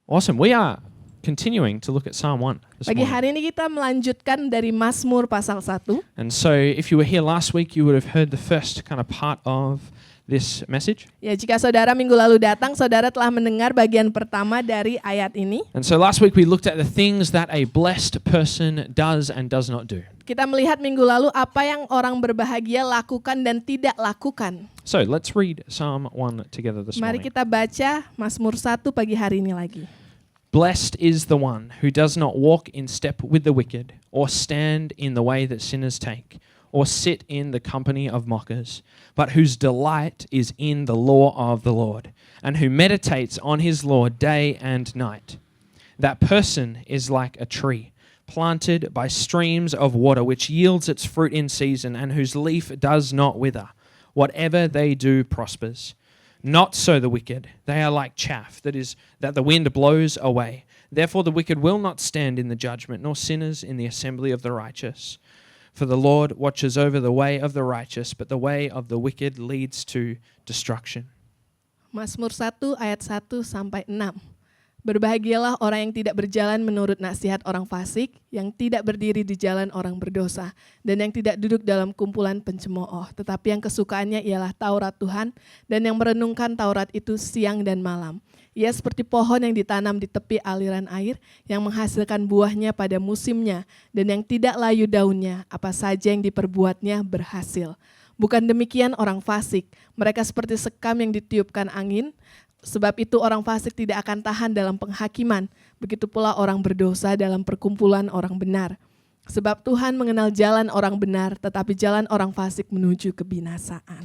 Awesome. We are continuing to look at Psalm 1 this Pagi morning. hari ini kita melanjutkan dari Mazmur pasal 1. And so if you were here last week, you would have heard the first kind of part of this message. Ya, jika saudara minggu lalu datang, saudara telah mendengar bagian pertama dari ayat ini. And so last week we looked at the things that a blessed person does and does not do. Kita melihat minggu lalu apa yang orang berbahagia lakukan dan tidak lakukan. So let's read Psalm 1 together this Mari morning. kita baca Mazmur 1 pagi hari ini lagi. Blessed is the one who does not walk in step with the wicked, or stand in the way that sinners take, or sit in the company of mockers, but whose delight is in the law of the Lord, and who meditates on his law day and night. That person is like a tree planted by streams of water, which yields its fruit in season, and whose leaf does not wither. Whatever they do prospers. Not so the wicked. They are like chaff that the wind blows away. Therefore the wicked will not stand in the judgment, nor sinners in the assembly of the righteous. For the Lord watches over the way of the righteous, but the way of the wicked leads to destruction. Mazmur 1 ayat 1 sampai 6. Berbahagialah orang yang tidak berjalan menurut nasihat orang fasik, yang tidak berdiri di jalan orang berdosa, dan yang tidak duduk dalam kumpulan pencemooh, tetapi yang kesukaannya ialah Taurat Tuhan, dan yang merenungkan Taurat itu siang dan malam. Ia seperti pohon yang ditanam di tepi aliran air, yang menghasilkan buahnya pada musimnya, dan yang tidak layu daunnya, apa saja yang diperbuatnya berhasil. Bukan demikian orang fasik, mereka seperti sekam yang ditiupkan angin. Sebab itu orang fasik tidak akan tahan dalam penghakiman, begitu pula orang berdosa dalam perkumpulan orang benar. Sebab Tuhan mengenal jalan orang benar, tetapi jalan orang fasik menuju kebinasaan.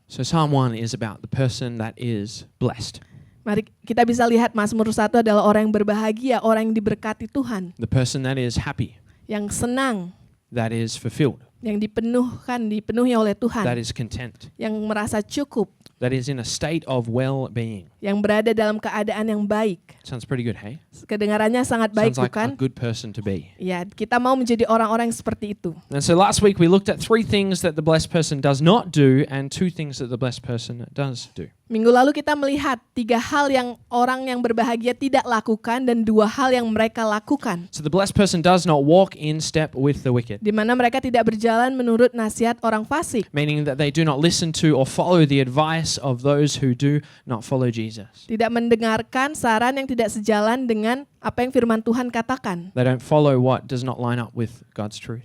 So Psalm 1 is about the person that is blessed. Mari kita bisa lihat Mazmur 1 adalah orang yang berbahagia, orang yang diberkati Tuhan, The person that is happy, yang senang, that is fulfilled, yang dipenuhi oleh that Tuhan, is content, yang merasa cukup, that is in a state of well-being. yang berada dalam keadaan yang baik. Sounds pretty good, hey? Kedengarannya sangat baik, Sounds like a bukan? good person to be. Ya, kita mau menjadi orang-orang yang seperti itu. And so last week we looked at 3 things that the blessed person does not do and 2 things that the blessed person does do. Minggu lalu kita melihat 3 hal yang orang yang berbahagia tidak lakukan dan 2 hal yang mereka lakukan. So the blessed person does not walk in step with the wicked, Di mana mereka tidak berjalan menurut nasihat orang fasik. meaning that they do not listen to or follow the advice of those who do not follow Jesus. Tidak mendengarkan saran yang tidak sejalan dengan apa yang firman Tuhan katakan. They don't follow what does not line up with God's truth.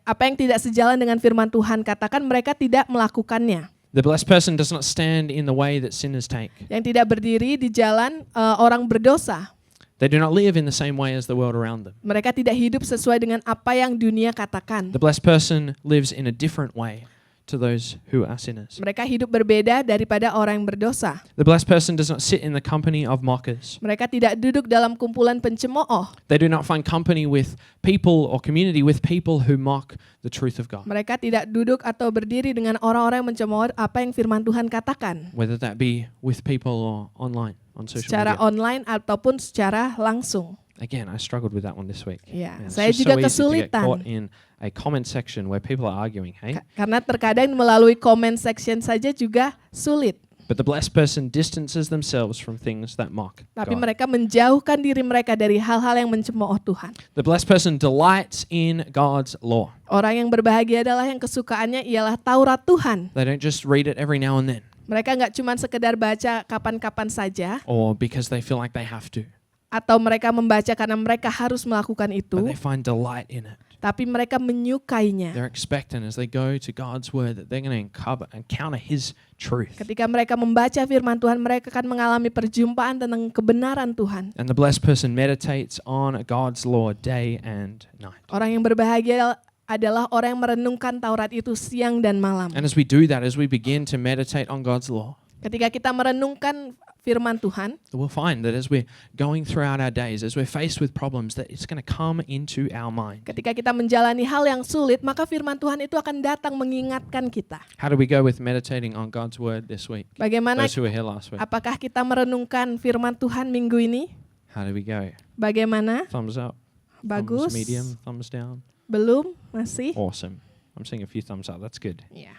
Apa yang tidak sejalan dengan firman Tuhan katakan, mereka tidak melakukannya. The blessed person does not stand in the way that sinners take. Yang tidak berdiri di jalan orang berdosa. They do not live in the same way as the world around them. Mereka tidak hidup sesuai dengan apa yang dunia katakan. The blessed person lives in a different way to those who are sinners. Mereka hidup berbeda daripada orang yang berdosa. The blessed person does not sit in the company of mockers. Mereka tidak duduk dalam kumpulan pencemooh. They do not find company with people or community with people who mock the truth of God. Mereka tidak duduk atau berdiri dengan orang-orang yang mencemooh apa yang firman Tuhan katakan. Whether that be with people or online on social Secara media. online ataupun secara langsung. Again, I struggled with that one this week. Ya, Man, it's saya just juga so easy to get kesulitan. caught in a comment section where people are arguing, hey? Karena terkadang melalui comment section saja juga sulit. But the blessed person distances themselves from things that mock Tapi God. mereka menjauhkan diri mereka dari hal-hal yang mencemooh Tuhan. The blessed person delights in God's law. Orang yang berbahagia adalah yang kesukaannya ialah Taurat Tuhan. They don't just read it every now and then Mereka nggak cuma sekedar baca kapan-kapan saja, or because they feel like they have to, atau mereka membaca karena mereka harus melakukan but itu, they find delight in it. tapi mereka menyukainya. They're expectant as they go to God's word that they're going to encounter His truth. Ketika mereka membaca firman Tuhan, mereka akan mengalami perjumpaan tentang kebenaran Tuhan. And the blessed person meditates on God's law day and night. Orang yang berbahagia adalah orang yang merenungkan Taurat itu siang dan malam. And as we do that, as we begin to meditate on God's law, Ketika kita merenungkan firman Tuhan, we'll find that as we're going throughout our days, as we're faced with problems, that it's going to come into our mind. ketika kita menjalani hal yang sulit, maka firman Tuhan itu akan datang mengingatkan kita. How do we go with meditating on God's word this week? Bagaimana, Those who were here last week. apakah kita merenungkan firman Tuhan minggu ini? How do we go? Bagaimana? Thumbs up. Bagus? Thumbs medium. Thumbs down. Belum? Masih? Awesome. I'm seeing a few thumbs up. That's good. Ya.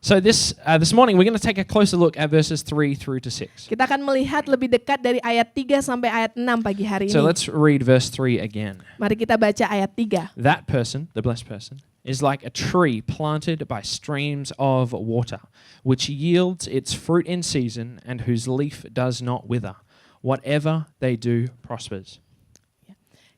So this morning we're going to take a closer look at verses 3 through to 6. Kita akan melihat lebih dekat dari ayat 3 sampai ayat 6 pagi hari ini. So let's read verse 3 again. Mari kita baca ayat 3. That person, the blessed person, is like a tree planted by streams of water, which yields its fruit in season and whose leaf does not wither. Whatever they do prospers.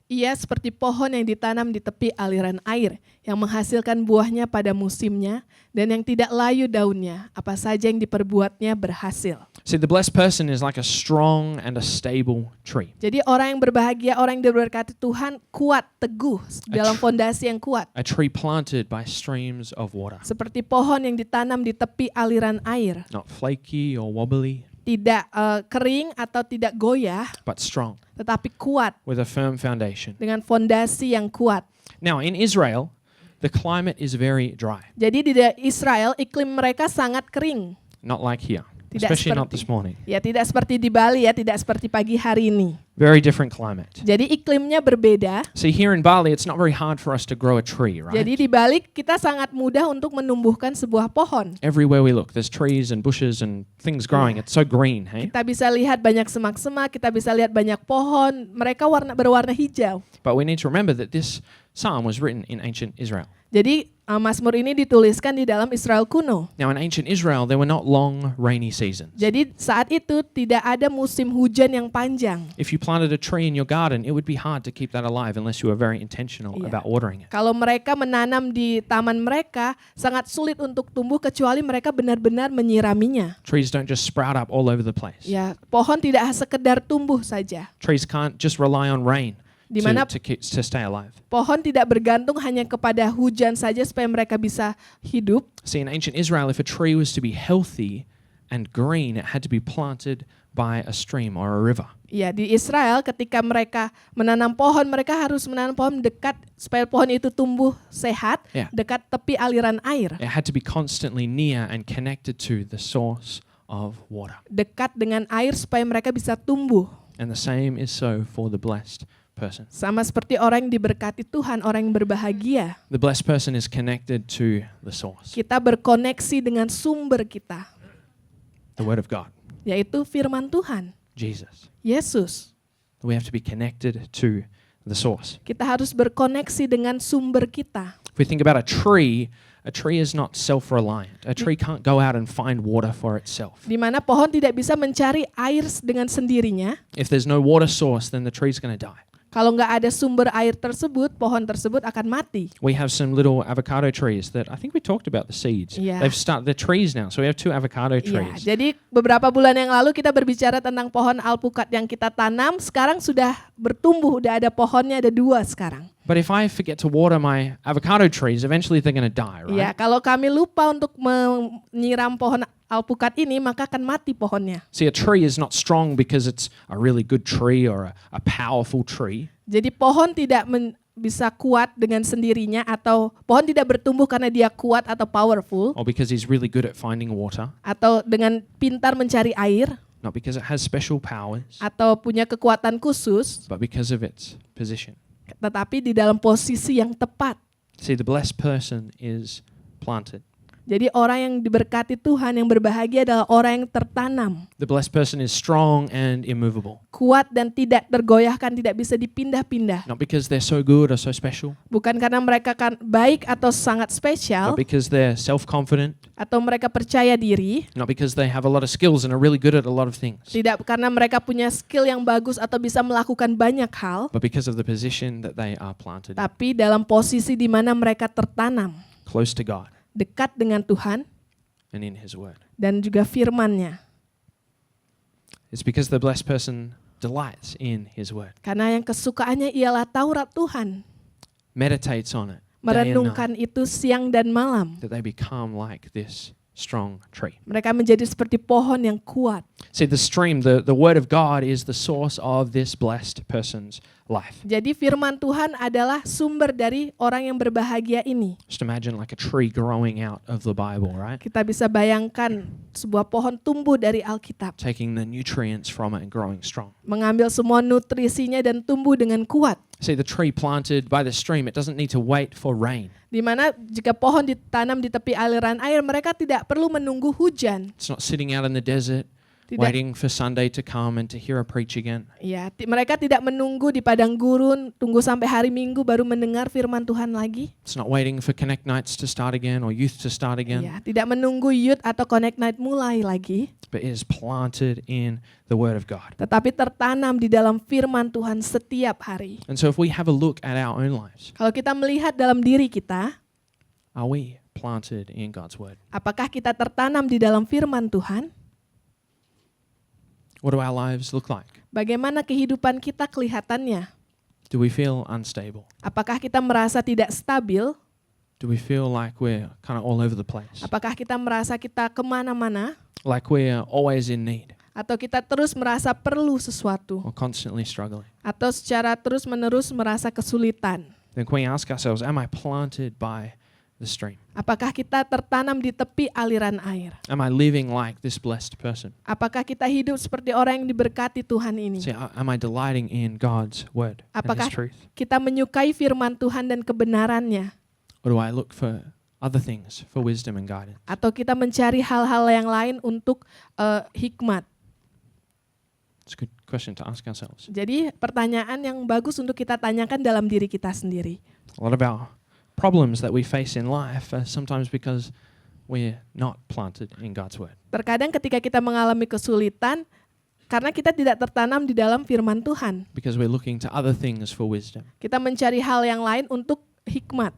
Ia seperti pohon yang ditanam di tepi aliran air, yang menghasilkan buahnya pada musimnya, dan yang tidak layu daunnya, apa saja yang diperbuatnya berhasil. See, the blessed person is like a strong and a stable tree. Jadi orang yang berbahagia, orang yang diberkati Tuhan, kuat, teguh, dalam fondasi yang kuat. A tree planted by streams of water. Seperti pohon yang ditanam di tepi aliran air. Not flaky or wobbly, Tidak kering atau tidak goyah, but strong, tetapi kuat, with a firm foundation. dengan fondasi yang kuat. Now, in Israel, the climate is very dry. Jadi di Israel, iklim mereka sangat kering. Not like here, Tidak especially not seperti- this morning. Ya, tidak seperti di Bali ya, tidak seperti pagi hari ini. Very different climate. Jadi iklimnya berbeda. See, here in Bali, it's not very hard for us to grow a tree, right? Jadi di Bali kita sangat mudah untuk menumbuhkan sebuah pohon. Everywhere we look, there's trees and bushes and things growing. It's so green, hey? Kita bisa lihat banyak semak-semak, kita bisa lihat banyak pohon, mereka berwarna hijau. But we need to remember that this psalm was written in ancient Israel. Jadi Mazmur ini dituliskan di dalam Israel kuno. Now, in ancient Israel, there were not long rainy seasons. Jadi saat itu tidak ada musim hujan yang panjang. If you planted a tree in your garden, it would be hard to keep that alive unless you were very intentional Yeah. about watering it. Kalau mereka menanam di taman mereka, sangat sulit untuk tumbuh kecuali mereka benar-benar menyiraminya. Trees don't just sprout up all over the place. Ya, pohon tidak sekedar tumbuh saja. Trees can't just rely on rain Di mana to stay alive. pohon tidak bergantung hanya kepada hujan saja supaya mereka bisa hidup. See, in ancient Israel, if a tree was to be healthy and green, it had to be planted by a stream or a river. Ya, di Israel ketika mereka menanam pohon, mereka harus menanam pohon dekat supaya pohon itu tumbuh sehat, Ya. dekat tepi aliran air, It had to be constantly near and connected to the source of water. dekat dengan air supaya mereka bisa tumbuh. And the same is so for the blessed person. Sama seperti orang yang diberkati Tuhan, orang yang berbahagia. The blessed person is connected to the source, Kita berkoneksi dengan sumber kita, the Word of God, yaitu firman Tuhan, Jesus. Yesus. We have to be connected to the source. Kita harus berkoneksi dengan sumber kita. If we think about a tree is not self-reliant. A tree can't go out and find water for itself. Di mana pohon tidak bisa mencari air dengan sendirinya. If there's no water source, then the tree's going to die. Kalau nggak ada sumber air tersebut, pohon tersebut akan mati. We have some little avocado trees that I think we talked about the seeds. Yeah. They're trees now, so we have 2 avocado Ya, trees. jadi beberapa bulan yang lalu kita berbicara tentang pohon alpukat yang kita tanam, sekarang sudah bertumbuh, udah ada pohonnya, ada 2 sekarang. But if I forget to water my avocado trees, eventually they're going to die, Ya, right? kalau kami lupa untuk menyiram pohon alpukat ini, maka akan mati pohonnya. See, a tree is not strong because it's a really good tree or a powerful tree. Jadi pohon tidak bisa kuat dengan sendirinya, atau pohon tidak bertumbuh karena dia kuat atau powerful, Or because he's really good at finding water, atau dengan pintar mencari air, not because it has special powers, atau punya kekuatan khusus, but because of its position. tetapi di dalam posisi yang tepat. See, the blessed person is planted. Jadi orang yang diberkati Tuhan, yang berbahagia adalah orang yang tertanam, The blessed person is strong and immovable. kuat dan tidak tergoyahkan, tidak bisa dipindah-pindah. Not because they're so good or so special, Bukan karena mereka kan baik atau sangat not spesial, because they're self-confident, atau mereka percaya diri, not because they have a lot of skills and are really good at a lot of things, tidak karena mereka punya skill yang bagus atau bisa melakukan banyak hal, but because of the position that they are planted in, tapi dalam posisi di mana mereka tertanam, close to God dekat dengan Tuhan and in His Word. dan juga firman-Nya. It's because the blessed person delights in His Word, Karena yang kesukaannya ialah Taurat Tuhan, meditates on it day and night, merenungkan itu siang dan malam. that they become like this strong tree. Mereka menjadi seperti pohon yang kuat. See, the stream, the Word of God is the source of this blessed person's life. Jadi firman Tuhan adalah sumber dari orang yang berbahagia ini. Just imagine like a tree growing out of the Bible, right? Kita bisa bayangkan sebuah pohon tumbuh dari Alkitab, Taking the nutrients from it and growing strong. mengambil semua nutrisinya dan tumbuh dengan kuat. See, the tree planted by the stream, it doesn't need to wait for rain. Di mana jika pohon ditanam di tepi aliran air, mereka tidak perlu menunggu hujan. It's not sitting out in the desert, Tidak, waiting for Sunday to come and to hear a preach again. ya, mereka tidak menunggu di padang gurun, tunggu sampai hari Minggu baru mendengar firman Tuhan lagi. It's not waiting for Connect Nights to start again or youth to start again, Ya, tidak menunggu youth atau connect night mulai lagi, but it is planted in the Word of God. tetapi tertanam di dalam firman Tuhan setiap hari. And so if we have a look at our own lives, Kalau kita melihat dalam diri kita, are we planted in God's Word? apakah kita tertanam di dalam firman Tuhan? What do our lives look like? Bagaimana kehidupan kita kelihatannya? Do we feel unstable? Apakah kita merasa tidak stabil? Do we feel like we're kind of all over the place? Apakah kita merasa kita kemana-mana? Like we're always in need Atau kita terus merasa perlu sesuatu? or constantly struggling? Atau secara terus-menerus merasa kesulitan? Then can we ask ourselves, am I planted by the stream? Apakah kita tertanam di tepi aliran air? Am I living like this blessed person? Apakah kita hidup seperti orang yang diberkati Tuhan ini? See, am I delighting in God's Word and Apakah His truth? kita menyukai firman Tuhan dan kebenarannya? Or do I look for other things, for wisdom and guidance? Atau kita mencari hal-hal yang lain untuk hikmat? It's a good question to ask ourselves. Jadi pertanyaan yang bagus untuk kita tanyakan dalam diri kita sendiri. A lot of our problems that we face in life are sometimes because we're not planted in God's Word. Terkadang ketika kita mengalami kesulitan, karena kita tidak tertanam di dalam firman Tuhan. Because we're looking to other things for wisdom. Kita mencari hal yang lain untuk hikmat.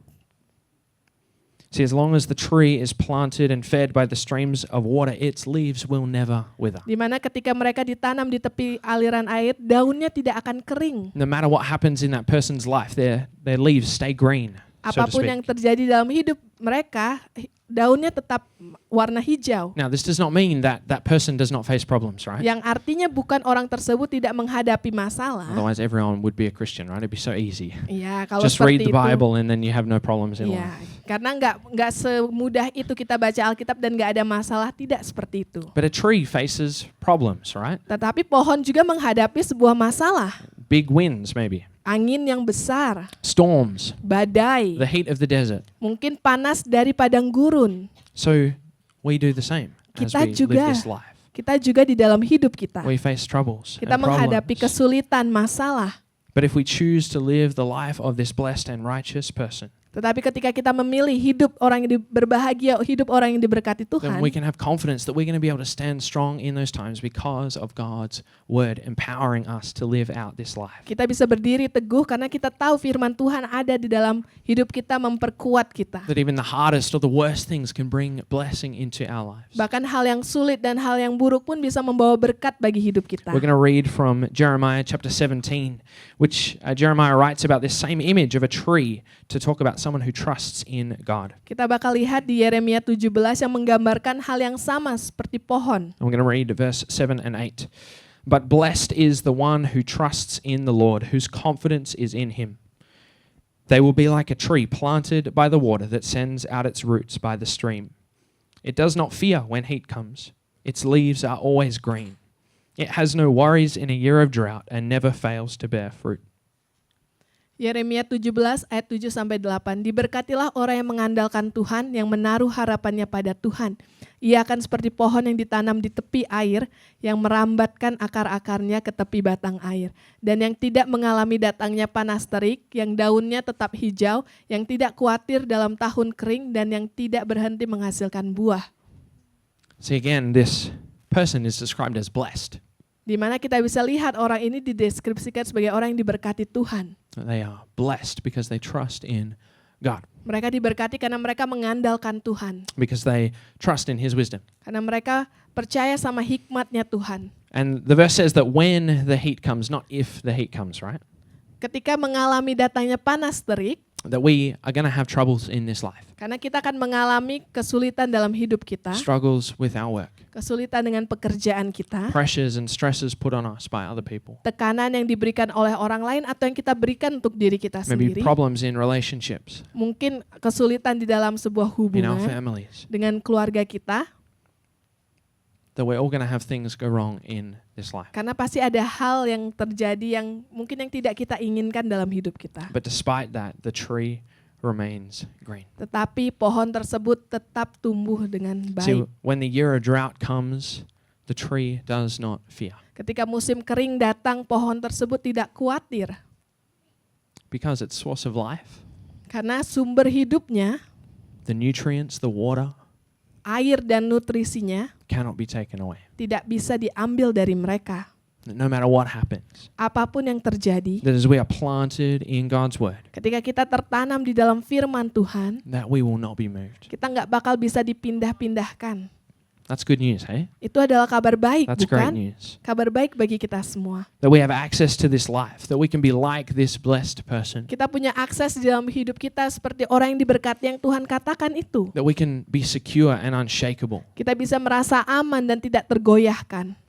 See, as long as the tree is planted and fed by the streams of water, its leaves will never wither. Di mana ketika mereka ditanam di tepi aliran air, daunnya tidak akan kering. No matter what happens in that person's life, their leaves stay green, so to Apapun yang speak. terjadi dalam hidup mereka, daunnya tetap warna hijau. Now, this does not mean that that person does not face problems, right? Yang artinya bukan orang tersebut tidak menghadapi masalah. Otherwise, everyone would be a Christian, right? It'd be so easy. Iya, kalau Just read seperti the itu. Bible and then you have no problems in Iya, life. karena nggak semudah itu kita baca Alkitab dan nggak ada masalah, tidak seperti itu. But a tree faces problems, right? Tetapi pohon juga menghadapi sebuah masalah, Big winds, maybe. angin yang besar, Storms, badai, the heat of the desert. mungkin panas dari padang gurun. So we do the same as Kita we juga live this life. Kita juga di dalam hidup kita. We face troubles Kita and menghadapi problems. kesulitan, masalah. But if we choose to live the life of this blessed and righteous person, Tetapi ketika kita memilih hidup orang yang berbahagia, hidup orang yang diberkati then Tuhan, we can have confidence that we're going to be able to stand strong in those times because of God's word empowering us to live out this life. kita bisa berdiri teguh karena kita tahu firman Tuhan ada di dalam hidup kita, memperkuat kita. That even the hardest or the worst things can bring blessing into our lives. Bahkan hal yang sulit dan hal yang buruk pun bisa membawa berkat bagi hidup kita. We're going to read from Jeremiah chapter 17, which Jeremiah writes about this same image of a tree to talk about someone who trusts in God. Kita bakal lihat di Yeremia 17 yang menggambarkan hal yang sama seperti pohon. I'm going to read verse 7 and 8. But blessed is the one who trusts in the Lord, whose confidence is in him. They will be like a tree planted by the water that sends out its roots by the stream. It does not fear when heat comes. Its leaves are always green. It has no worries in a year of drought and never fails to bear fruit. Yeremia 17 ayat 7 sampai 8. Diberkatilah orang yang mengandalkan Tuhan, yang menaruh harapannya pada Tuhan. Ia akan seperti pohon yang ditanam di tepi air, yang merambatkan akar-akarnya ke tepi batang air, dan yang tidak mengalami datangnya panas terik, yang daunnya tetap hijau, yang tidak khawatir dalam tahun kering, dan yang tidak berhenti menghasilkan buah. See, again, this person is described as blessed. Di mana kita bisa lihat orang ini dideskripsikan sebagai orang yang diberkati Tuhan. They are blessed because they trust in God, Mereka diberkati karena mereka mengandalkan Tuhan. because they trust in His wisdom. Karena mereka percaya sama hikmatnya Tuhan. And the verse says that when the heat comes, not if the heat comes, right? Ketika mengalami datangnya panas terik, that we are going to have troubles in this life. Karena kita akan mengalami kesulitan dalam hidup kita, Struggles with our work. kesulitan dengan pekerjaan kita, Pressures and stresses put on us by other people. tekanan yang diberikan oleh orang lain atau yang kita berikan untuk diri kita Maybe sendiri. problems in relationships, Mungkin kesulitan di dalam sebuah in our hubungan families. dengan keluarga kita, That we're all going to have things go wrong in this life. karena pasti ada hal yang terjadi yang mungkin yang tidak kita inginkan dalam hidup kita. But despite that, the tree remains green. Tetapi pohon tersebut tetap tumbuh dengan See, baik. when the year of drought comes, the tree does not fear. Ketika musim kering datang, pohon tersebut tidak khawatir. Because its source of life, Karena sumber hidupnya, the nutrients, the water, air dan nutrisinya cannot be taken away. tidak bisa diambil dari mereka. No matter what happens, Apapun yang terjadi, that as we are planted in God's word, ketika kita tertanam di dalam firman Tuhan, that we will not be moved. kita nggak bakal bisa dipindah-pindahkan. That's good news, hey? Itu adalah kabar baik, That's great bukan? news. Kabar baik bagi kita semua. That we have access to this life, that we can be like this blessed person, Kita punya akses di dalam hidup kita seperti orang yang diberkati yang Tuhan katakan itu. that we can be secure and unshakable. Kita bisa merasa aman dan tidak tergoyahkan.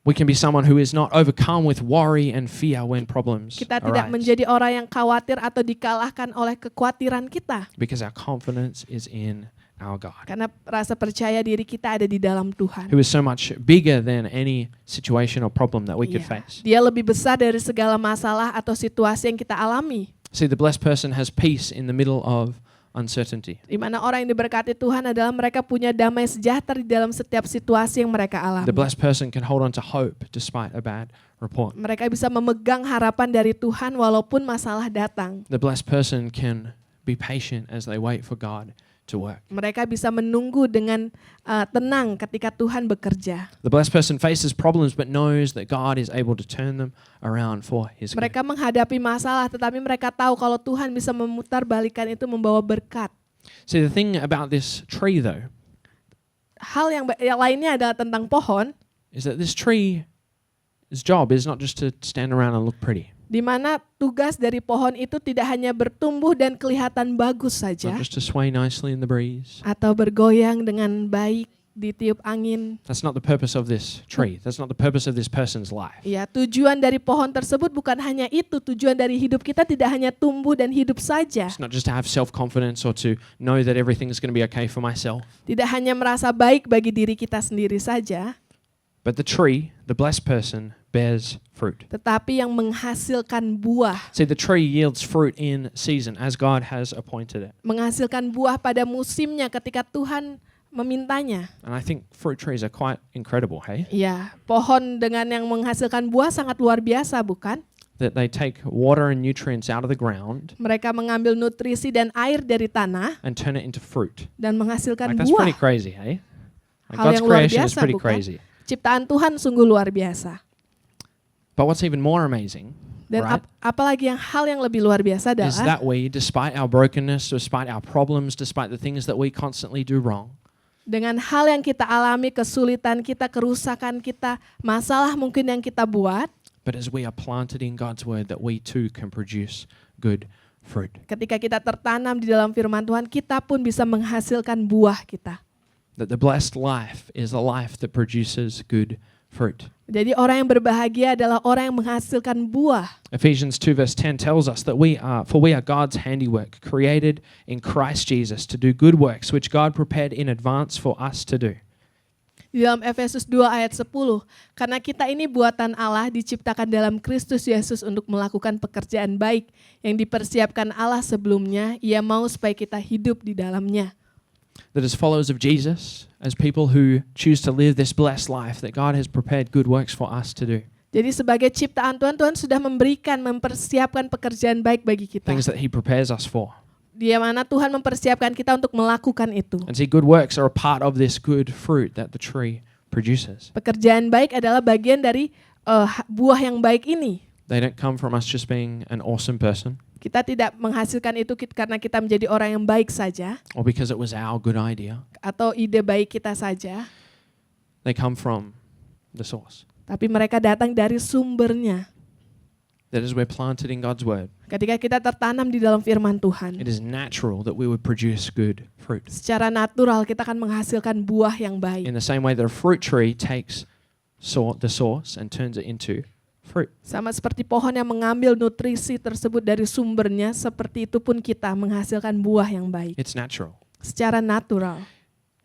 We can be someone who is not overcome with worry and fear when problems Kita tidak arise, menjadi orang yang khawatir atau dikalahkan oleh kekhawatiran kita. because our confidence is in our God, Karena rasa percaya diri kita ada di dalam Tuhan. who is so much bigger than any situation or problem that we could Iya. face. Dia lebih besar dari segala masalah atau situasi yang kita alami. See, the blessed person has peace in the middle of uncertainty. Di mana orang yang diberkati Tuhan adalah mereka punya damai sejahtera di dalam setiap situasi yang mereka alami. The blessed person can hold on to hope despite a bad report. Mereka bisa memegang harapan dari Tuhan walaupun masalah datang. The blessed person can be patient as they wait for God to work. Mereka bisa menunggu dengan tenang ketika Tuhan bekerja. The blessed person faces problems but knows that God is able to turn them around for his good. Mereka menghadapi masalah tetapi mereka tahu kalau Tuhan bisa memutarbalikan itu membawa berkat. See, the thing about this tree though Hal yang lainnya adalah tentang pohon, is that this tree's job is not just to stand around and look pretty. di mana tugas dari pohon itu tidak hanya bertumbuh dan kelihatan bagus Not saja, just to sway nicely in the breeze. atau bergoyang dengan baik ditiup angin. That's not the purpose of this tree. That's not the purpose of this person's life. Ya, tujuan dari pohon tersebut bukan hanya itu. Tujuan dari hidup kita tidak hanya tumbuh dan hidup saja. It's not just to have self-confidence or to know that everything's going to be okay for myself. Tidak hanya merasa baik bagi diri kita sendiri saja, But the tree, the blessed person, bears fruit. tetapi yang menghasilkan buah. See, the tree yields fruit in season as God has appointed it. Menghasilkan buah pada musimnya ketika Tuhan memintanya. And I think fruit trees are quite incredible, hey? Ya, pohon dengan yang menghasilkan buah sangat luar biasa, bukan? That they take water and nutrients out of the ground Mereka mengambil nutrisi dan air dari tanah and turn it into fruit. dan menghasilkan Like, that's pretty buah. crazy, hey? Like, Hal God's yang luar creation is biasa, pretty bukan? crazy. Ciptaan Tuhan sungguh luar biasa. But what's even more amazing, Dan right, apalagi hal yang lebih luar biasa is adalah that we, despite our brokenness, despite our problems, despite the things that we constantly do wrong, dengan hal yang kita alami, kesulitan kita, kerusakan kita, masalah mungkin yang kita buat, but as we are planted in God's word, that we too can produce good fruit. ketika kita tertanam di dalam firman Tuhan, kita pun bisa menghasilkan buah kita. That the blessed life is a life that produces good fruit. Jadi orang yang berbahagia adalah orang yang menghasilkan buah. Ephesians 2 verse 10 tells us that we are God's handiwork, created in Christ Jesus to do good works, which God prepared in advance for us to do. Di dalam Efesus 2 ayat 10, karena kita ini buatan Allah diciptakan dalam Kristus Yesus untuk melakukan pekerjaan baik yang dipersiapkan Allah sebelumnya, Ia mau supaya kita hidup di dalamnya. That as followers of Jesus, as people who choose to live this blessed life, that God has prepared good works for us to do. Jadi sebagai ciptaan Tuhan, Tuhan sudah mempersiapkan pekerjaan baik bagi kita. Things that He prepares us for. Di mana Tuhan mempersiapkan kita untuk melakukan itu. And see, good works are a part of this good fruit that the tree produces. Pekerjaan baik adalah bagian dari buah yang baik ini. They don't come from us just being an awesome person Kita tidak menghasilkan itu karena kita menjadi orang yang baik saja, or because it was our good idea. atau ide baik kita saja, They come from the source. tapi mereka datang dari sumbernya. that as we're planted in God's word, ketika kita tertanam di dalam firman Tuhan, it is natural that we would produce good fruit. secara natural kita akan menghasilkan buah yang baik. In the same way that a fruit tree takes the source and turns it into fruit. Sama seperti pohon yang mengambil nutrisi tersebut dari sumbernya, seperti itu pun kita menghasilkan buah yang baik. It's natural. Secara natural.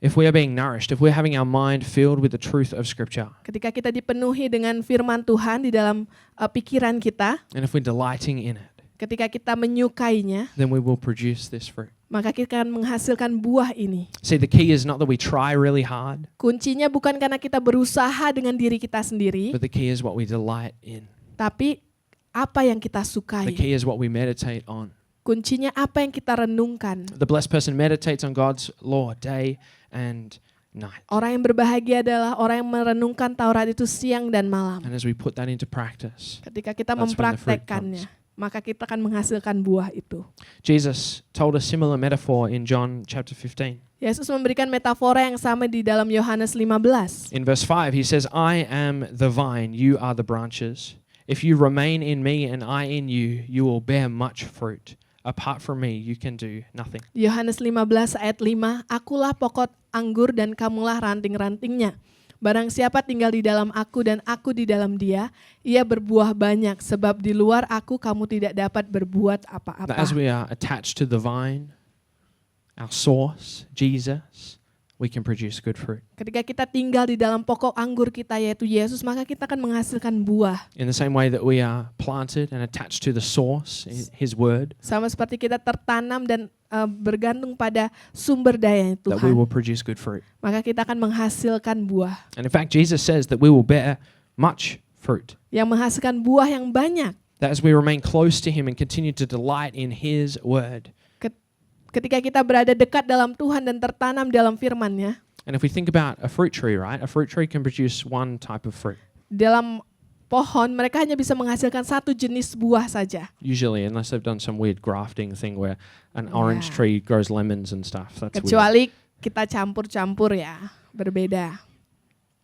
If we are being nourished, if we're having our mind filled with the truth of Scripture, Ketika kita dipenuhi dengan firman Tuhan di dalam pikiran kita, and if we're delighting in it, ketika kita menyukainya, then we will produce this fruit. maka kita akan menghasilkan buah ini. See, the key is not that we try really hard, Kuncinya bukan karena kita berusaha dengan diri kita sendiri, but the key is what we delight in. tapi apa yang kita The sukai. key is what we meditate on. Kuncinya apa yang kita renungkan. The blessed person meditates on God's law day and night. Orang yang berbahagia adalah orang yang merenungkan Taurat itu siang dan malam. And as we put that into practice, Ketika kita That's when the fruit mempraktekkannya, maka kita akan menghasilkan buah itu. Jesus told a similar metaphor in John chapter 15. Yesus memberikan metafora yang sama di dalam Yohanes 15. In verse 5, he says, I am the vine, you are the branches. If you remain in me and I in you, you will bear much fruit. Apart from me, you can do nothing. Yohanes 15 ayat 5, akulah pokok anggur dan kamulah ranting-rantingnya. Barang siapa tinggal di dalam aku dan aku di dalam dia, ia berbuah banyak, sebab di luar aku kamu tidak dapat berbuat That apa-apa. as we are attached to the vine, our source, Jesus, we can produce good fruit. Ketika kita tinggal di dalam pokok anggur kita yaitu Yesus, maka kita akan menghasilkan buah. In the same way that we are planted and attached to the source, His word, Sama seperti kita tertanam dan bergantung pada sumber daya that we Tuhan, will produce good fruit. maka kita akan menghasilkan buah. And in fact, Jesus says that we will bear much fruit. Yang menghasilkan buah yang banyak. That as we remain close to Him and continue to delight in His word. Ketika kita berada dekat dalam Tuhan dan tertanam dalam firman-Nya, And if we think about a fruit tree, right? A fruit tree can produce one type of fruit, dalam pohon mereka hanya bisa menghasilkan satu jenis buah saja. usually, unless they've done some weird grafting thing where an orange Yeah. tree grows lemons and stuff. That's weird. Kecuali kita campur-campur ya, berbeda.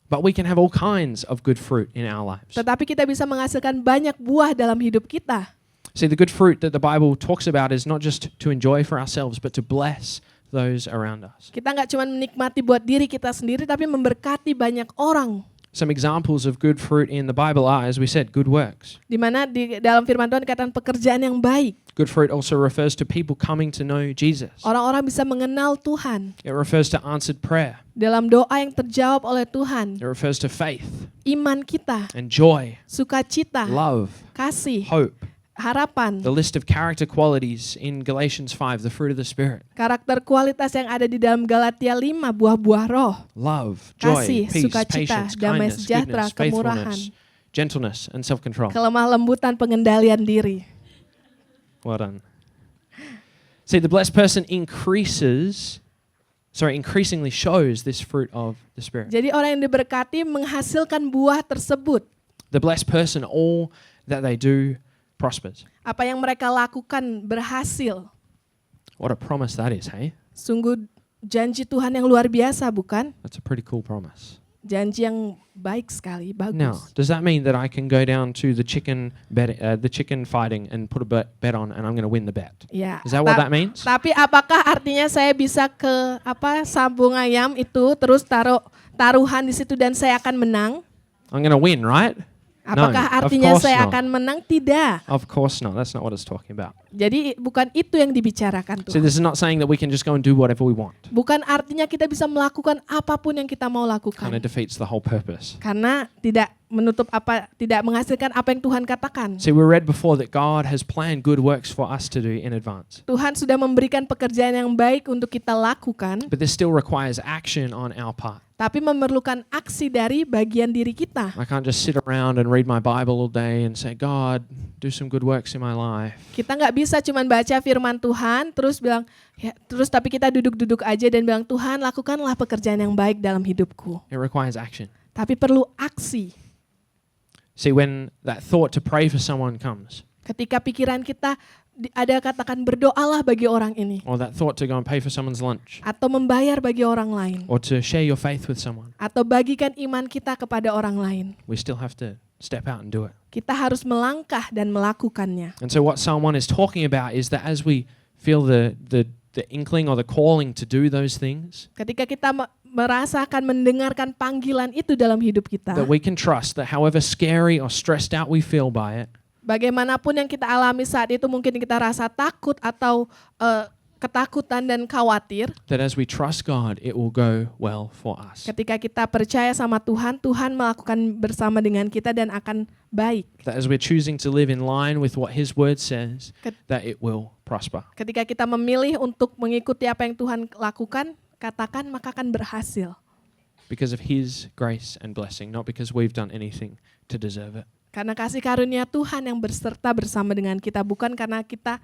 But we can have all kinds of good fruit in our lives. Tetapi kita bisa menghasilkan banyak buah dalam hidup kita. See, the good fruit that the Bible talks about is not just to enjoy for ourselves, but to bless those around us. Kita nggak cuma menikmati buat diri kita sendiri, tapi memberkati banyak orang. Some examples of good fruit in the Bible are, as we said, good works. Di mana di dalam firman Tuhan dikatakan pekerjaan yang baik. Good fruit also refers to people coming to know Jesus. Orang-orang bisa mengenal Tuhan. It refers to answered prayer. Dalam doa yang terjawab oleh Tuhan. It refers to faith Iman kita, and joy, sukacita, love, kasih, hope. harapan, The list of character qualities in Galatians 5, the fruit of the Spirit. karakter kualitas yang ada di dalam Galatia 5, buah-buah roh, Love, joy, kasih, peace, sukacita, patience, damai kindness, sejahtera, goodness, kemurahan, faithfulness, gentleness, and self-control. kelemah lembutan, pengendalian diri. Well done. See, the blessed person increasingly shows this fruit of the Spirit. Jadi orang yang diberkati menghasilkan buah tersebut. The blessed person, all that they do prospers. Apa yang mereka lakukan berhasil. What a promise that is, hey? Sungguh janji Tuhan yang luar biasa, bukan? That's a pretty cool promise. Janji yang baik sekali, bagus. Now, does that mean that I can go down to the chicken fighting and put a bet on, and I'm going to win the bet? Ya. Is that what that means? Tapi apakah artinya saya bisa ke sambung ayam itu terus taruhan di situ dan saya akan menang? I'm going to win, right? Apakah No, of artinya course saya not. akan menang? Tidak. Of course not. That's not what it's talking about. Jadi bukan itu yang dibicarakan So Tuhan. this is not saying that we can just go and do whatever we want. Bukan artinya kita bisa melakukan apapun yang kita mau Kind of lakukan. defeats the whole purpose. Karena tidak menghasilkan apa yang Tuhan katakan. See, we read before that God has planned good works for us to do in advance. Tuhan sudah memberikan pekerjaan yang baik untuk kita lakukan, But this still requires action on our part. tapi memerlukan aksi dari bagian diri kita. I can't just sit around and read my Bible all day and say, God, do some good works in my life. Kita nggak bisa cuman baca firman Tuhan terus bilang tapi kita duduk-duduk aja dan bilang Tuhan lakukanlah pekerjaan yang baik dalam hidupku. It requires action. Tapi perlu aksi. See, when that thought to pray for someone comes, Ketika pikiran kita ada katakan berdoalah bagi orang ini or that thought to go and pay for someone's lunch, atau membayar bagi orang lain or to share your faith with someone, atau bagikan iman kita kepada orang lain. we still have to step out and do it. Kita harus melangkah dan melakukannya. And so what Psalm 1 is talking about is that as we feel the inkling or the calling to do those things, Ketika kita merasakan, mendengarkan panggilan itu dalam hidup kita, that we can trust that however scary or stressed out we feel by it, bagaimanapun yang kita alami saat itu, mungkin kita rasa takut atau ketakutan dan khawatir, that as we trust God, it will go well for us. ketika kita percaya sama Tuhan, Tuhan melakukan bersama dengan kita dan akan baik. That as we're choosing to live in line with what His Word says, that it will prosper. Ketika kita memilih untuk mengikuti apa yang Tuhan lakukan, katakan maka akan berhasil. Because of His grace and blessing, not because we've done anything to deserve it. Karena kasih karunia Tuhan yang berserta bersama dengan kita, bukan karena kita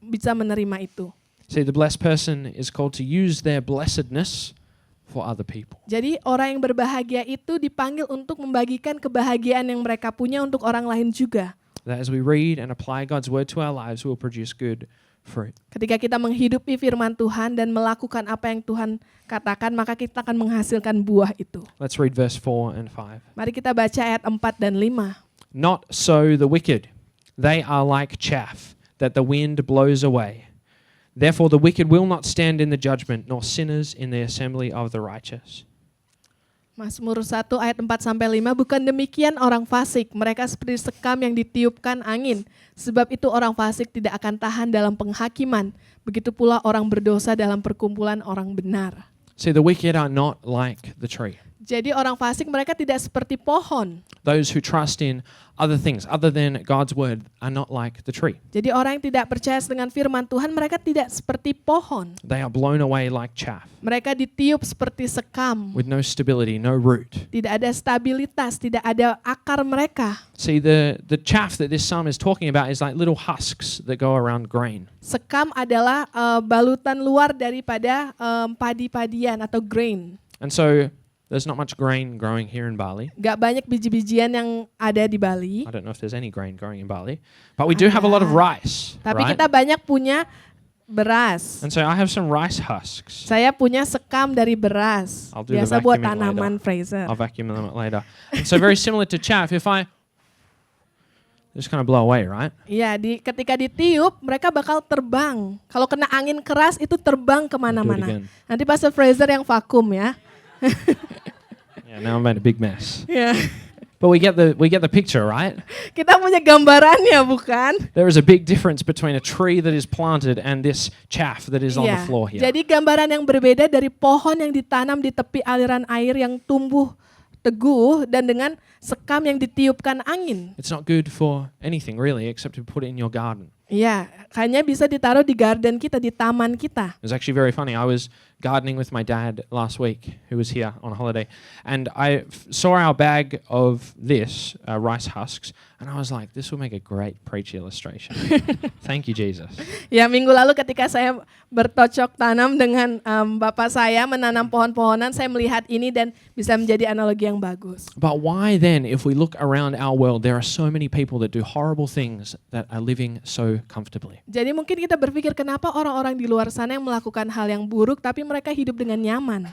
bisa menerima itu. See, the blessed person is called to use their blessedness for other people. Jadi orang yang berbahagia itu dipanggil untuk membagikan kebahagiaan yang mereka punya untuk orang lain juga. That as we read and apply God's Word to our lives, we'll produce good fruit. Ketika kita menghidupi firman Tuhan dan melakukan apa yang Tuhan katakan, maka kita akan menghasilkan buah itu. Let's read verse 4 and 5. Mari kita baca ayat 4 dan 5. Not so the wicked. They are like chaff that the wind blows away. Therefore the wicked will not stand in the judgment, nor sinners in the assembly of the righteous. Mazmur 1 ayat 4-5, bukan demikian orang fasik, mereka seperti sekam yang ditiupkan angin. Sebab itu orang fasik tidak akan tahan dalam penghakiman. Begitu pula orang berdosa dalam perkumpulan orang benar. See, the wicked are not like the tree. Jadi orang fasik mereka tidak seperti pohon. Those who trust in other things other than God's Word are not like the tree. Jadi orang yang tidak percaya dengan firman Tuhan, mereka tidak seperti pohon. They are blown away like chaff, Mereka ditiup seperti sekam. with no stability, no root. Tidak ada stabilitas, tidak ada akar mereka. See, the chaff that this psalm is talking about is like little husks that go around grain. Sekam adalah balutan luar daripada padi-padian atau grain. And so there's not much grain growing here in Bali. Gak banyak biji-bijian yang ada di Bali. I don't know if there's any grain growing in Bali, but we do have a lot of rice, Tapi right? kita banyak punya beras. And so I have some rice husks. Saya punya sekam dari beras. I'll do the Biasa buat vacuuming tanaman, Fraser. I'll vacuum them up later. And so very similar to chaff, if I just kind of blow away, right? Iya, ketika ditiup, mereka bakal terbang. Kalau kena angin keras, itu terbang Do it kemana-mana. again. Nanti Pastor Fraser yang vakum ya. Yeah, now I made a big mess. Ya. But we get the picture, right? Kita punya gambarannya, bukan? There is a big difference between a tree that is planted and this chaff that is on the Iya. floor here. Jadi gambaran yang berbeda dari pohon yang ditanam di tepi aliran air yang tumbuh teguh dan dengan sekam yang ditiupkan angin. It's not good for anything really except to put it in your garden. Iya, hanya bisa ditaruh di garden kita, di taman kita. It was actually very funny. I was gardening with my dad last week, who was here on holiday, and I saw our bag of this rice husks, and I was like, "This will make a great preach illustration." Thank you, Jesus. Ya, minggu lalu ketika saya bercocok tanam dengan bapak saya menanam pohon-pohonan, saya melihat ini dan bisa menjadi analogi yang bagus. But why then, if we look around our world, there are so many people that do horrible things that are living so comfortably? Jadi mungkin kita berpikir kenapa orang-orang di luar sana yang melakukan hal yang buruk tapi mereka hidup dengan nyaman.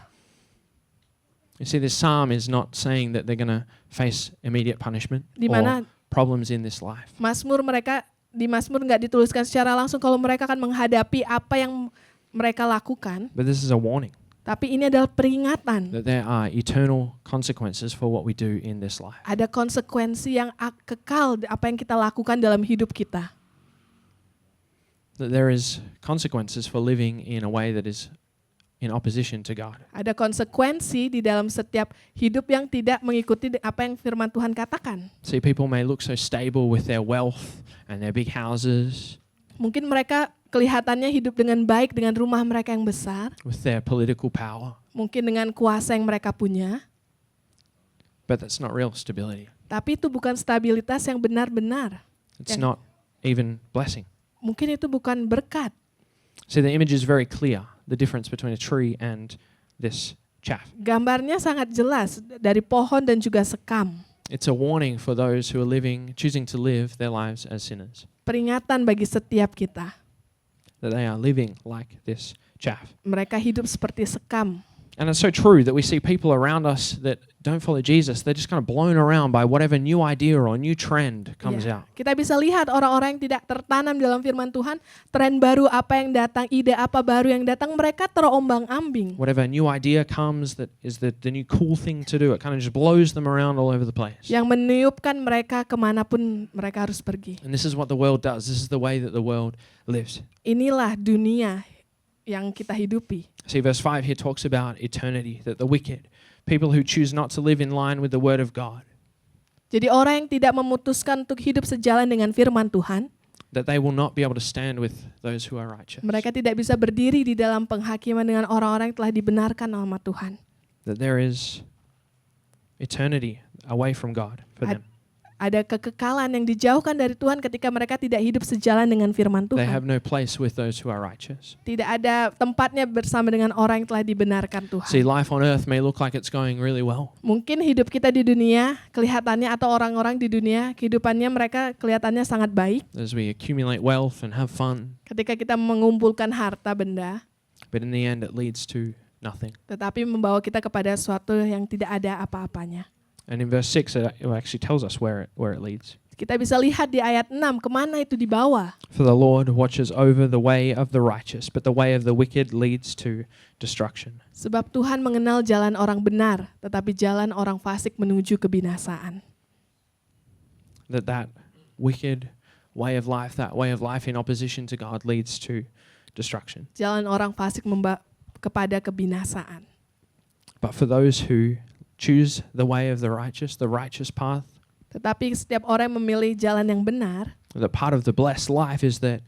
You see, this psalm is not saying that they're going to face immediate punishment Di mana or problems in this life. di Mazmur nggak dituliskan secara langsung kalau mereka akan menghadapi apa yang mereka lakukan, But this is a warning tapi ini adalah peringatan. that there are eternal consequences for what we do in this life. Ada konsekuensi yang kekal apa yang kita lakukan dalam hidup kita. That there is consequences for living in a way that is in opposition to God. Ada konsekuensi di dalam setiap hidup yang tidak mengikuti apa yang firman Tuhan katakan. See, people may look so stable with their wealth and their big houses, Mungkin mereka kelihatannya hidup dengan baik dengan rumah mereka yang besar, with their political power, mungkin dengan kuasa yang mereka punya, but that's not real stability. tapi itu bukan stabilitas yang benar-benar. It's Yeah. not even blessing. Mungkin itu bukan berkat. See, the image is very clear, the difference between a tree and this chaff. Gambarnya sangat jelas dari pohon dan juga sekam. It's a warning for those who are choosing to live their lives as sinners, Peringatan bagi setiap kita. that they are living like this chaff. Mereka hidup seperti sekam. And it's so true that we see people around us that don't follow Jesus. They're just kind of blown around by whatever new idea or new trend comes Ya, out. kita bisa lihat orang-orang yang tidak tertanam dalam firman Tuhan, tren baru apa yang datang, ide apa baru yang datang, mereka terombang-ambing. Whatever new idea comes that is the new cool thing to do, it kind of just blows them around all over the place. Yang meniupkan mereka kemanapun mereka harus pergi. And this is what the world does. This is the way that the world lives. Inilah dunia yang kita hidupi. See, verse 5 here talks about eternity, that the wicked, people who choose not to live in line with the word of God, Jadi orang yang tidak memutuskan untuk hidup sejalan dengan firman Tuhan, that they will not be able to stand with those who are righteous. mereka tidak bisa berdiri di dalam penghakiman dengan orang-orang yang telah dibenarkan sama Tuhan. That there is eternity away from God for them. Ada kekekalan yang dijauhkan dari Tuhan ketika mereka tidak hidup sejalan dengan firman They Tuhan. have no place with those who are righteous. Tidak ada tempatnya bersama dengan orang yang telah dibenarkan Tuhan. See, life on earth may look like it's going really well. Mungkin hidup kita di dunia kelihatannya atau orang-orang di dunia kehidupannya mereka kelihatannya sangat baik As we accumulate wealth and have fun, ketika kita mengumpulkan harta benda, but in the end it leads to nothing. tetapi membawa kita kepada sesuatu yang tidak ada apa-apanya. And in verse 6 it actually tells us where it leads. Kita bisa lihat di ayat 6 kemana itu dibawa. For the Lord watches over the way of the righteous, but the way of the wicked leads to destruction. Sebab Tuhan mengenal jalan orang benar, tetapi jalan orang fasik menuju kebinasaan. That wicked way of life in opposition to God leads to destruction. Jalan orang fasik kepada kebinasaan. But for those who choose the way of the righteous path, Tetapi setiap orang yang memilih jalan yang benar, the part of the blessed life is that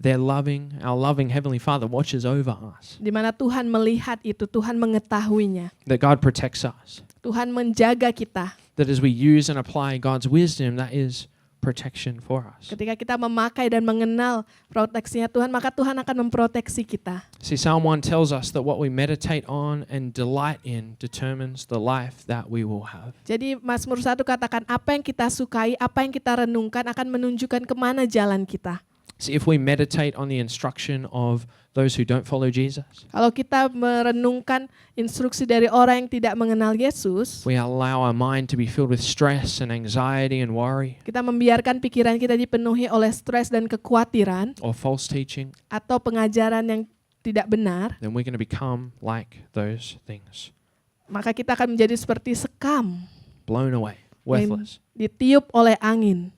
our loving Heavenly Father watches over us. di mana Tuhan melihat itu, Tuhan mengetahuinya. That God protects us. Tuhan menjaga kita. That as we use and apply God's wisdom, that is protection for us. Ketika kita memakai dan mengenal proteksinya Tuhan, maka Tuhan akan memproteksi kita. See, Psalm 1 tells us that what we meditate on and delight in determines the life that we will have. Jadi Mazmur 1 katakan apa yang kita sukai, apa yang kita renungkan akan menunjukkan kemana jalan kita. See, if we meditate on the instruction of those who don't follow Jesus, Kalau kita merenungkan instruksi dari orang yang tidak mengenal Yesus, we allow our mind to be filled with stress and anxiety and worry, kita membiarkan pikiran kita dipenuhi oleh stres dan kekhawatiran or false teaching, atau pengajaran yang tidak benar, then we're going to become like those things, maka kita akan menjadi seperti sekam blown away, yang worthless. ditiup oleh angin.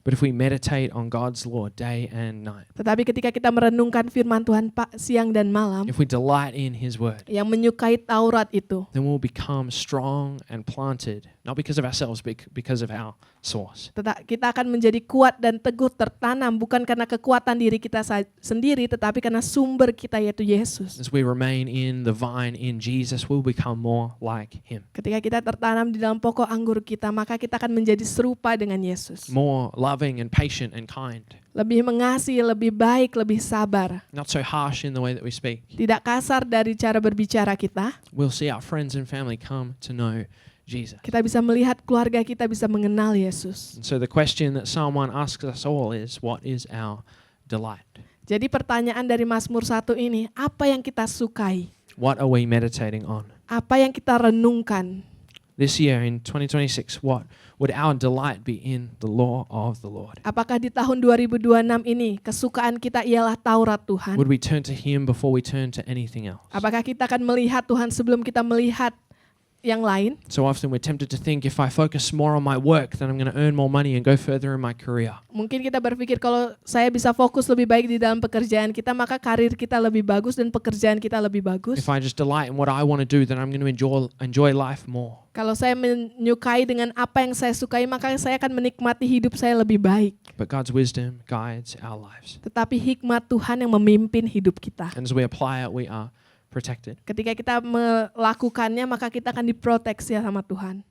But if we meditate on God's law day and night, Tetapi ketika kita merenungkan firman Tuhan siang dan malam, if we delight in His word, yang menyukai Taurat itu, then we'll become strong and planted, not because of ourselves, but because of our source. kita akan menjadi kuat dan teguh tertanam bukan karena kekuatan diri kita sendiri, tetapi karena sumber kita yaitu Yesus. As we remain in the vine in Jesus, we'll become more like Him. Ketika kita tertanam di dalam pokok anggur kita, maka kita akan menjadi serupa dengan Yesus. More loving and patient and kind. Lebih mengasihi, lebih baik, lebih sabar. Not so harsh in the way that we speak. Tidak kasar dari cara berbicara kita. We'll see our friends and family come to know Jesus. Kita bisa melihat keluarga kita bisa mengenal Yesus. And so the question that Psalm 1 asks us all is, what is our delight? Jadi pertanyaan dari Mazmur 1 ini, apa yang kita sukai? What are we meditating on? Apa yang kita renungkan? This year in 2026, what would our delight be in the law of the Lord? Apakah di tahun 2026 ini kesukaan kita ialah Taurat Tuhan? Would we turn to Him before we turn to anything else? Apakah kita akan melihat Tuhan sebelum kita melihat yang lain? So often we're tempted to think if I focus more on my work, then I'm going to earn more money and go further in my career. Mungkin kita berpikir kalau saya bisa fokus lebih baik di dalam pekerjaan kita, maka karir kita lebih bagus dan pekerjaan kita lebih bagus. If I just delight in what I want to do, then I'm going to enjoy life more. Kalau saya menyukai dengan apa yang saya sukai, maka saya akan menikmati hidup saya lebih baik. But God's wisdom guides our lives. Tetapi hikmat Tuhan yang memimpin hidup kita. And as we apply it, we are protected. Ketika kita melakukannya, maka kita akan diproteksi sama Tuhan.